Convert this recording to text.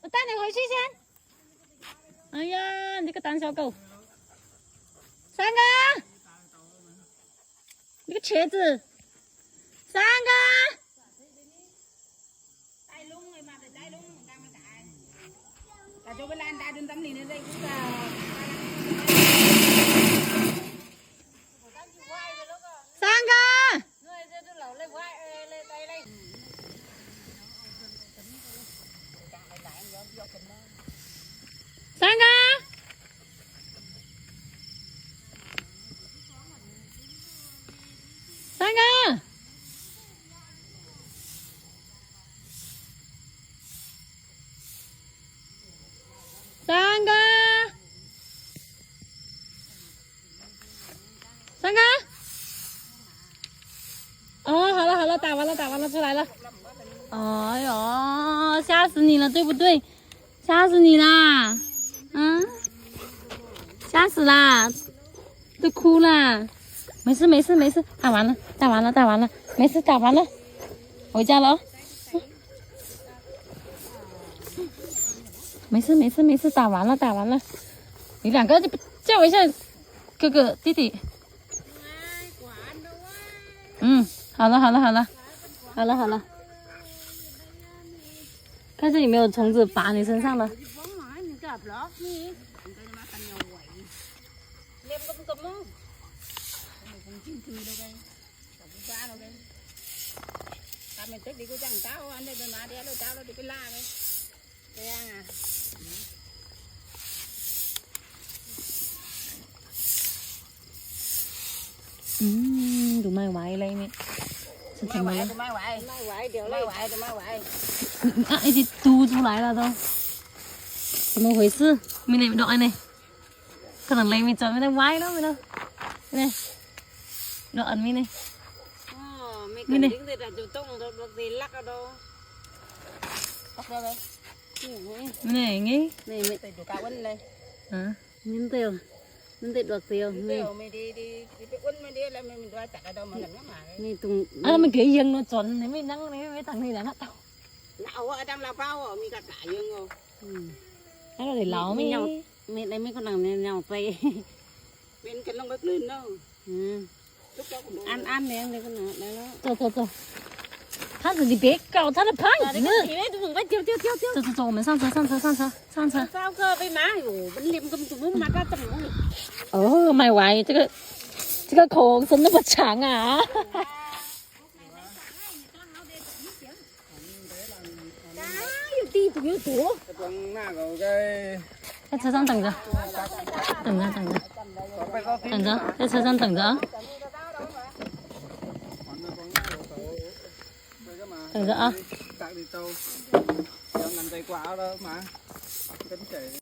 我带你回去先。哎呀，你这个胆小狗！三哥，你个瘸子！三哥。 cho với Lan ta đến tắm liền đến đây cũng là sang ca sang ca sang ca三哥，三哥，哦，好了好了，打完了，出来了。哎呦，吓死你了，对不对？吓死你啦，嗯，吓死啦，都哭了。没事，打完了，没事，打完了，回家了哦。没事，打完了。你两个就叫一下哥哥弟弟。嗯，好了。看这有没有虫子拔你身上了。tụi mày quậy lên đi. tụi mày quậy. Ai thì tu出来了都。怎么回事？咪này đội này. Cái thằng này mình chọn cái này quay đó mày đâu. Này. Đội mi này. Mi này. Này nghĩ. Này mày tự cao quên đây. Hả? Miếng tiêu. Miếng tiêu được tiêu. Mày đi quên mày đi là mình đoái chặt ở đâu mà làm cái mà. Mày tung. À mày kể dân nó chọn này mày nắng này mấy thằng này là nó tao. Lão ở trong lao bao rồi mình cả dân rồi. Cái đó thì lão mới nhau. Mày đây mấy con thằng nhau tay. Bên cái lông bớt lên đâu. Ăn đi con nào đây nó.走。他自己别搞他的胖子。走，我们上车。Sao cơ với má rồi vẫn liêm cầm tụi má ra tầm luôn. 哦，买完这个口是那么长啊！đi tụi nó tủa. 在车上等着，在车上等着啊！等着啊！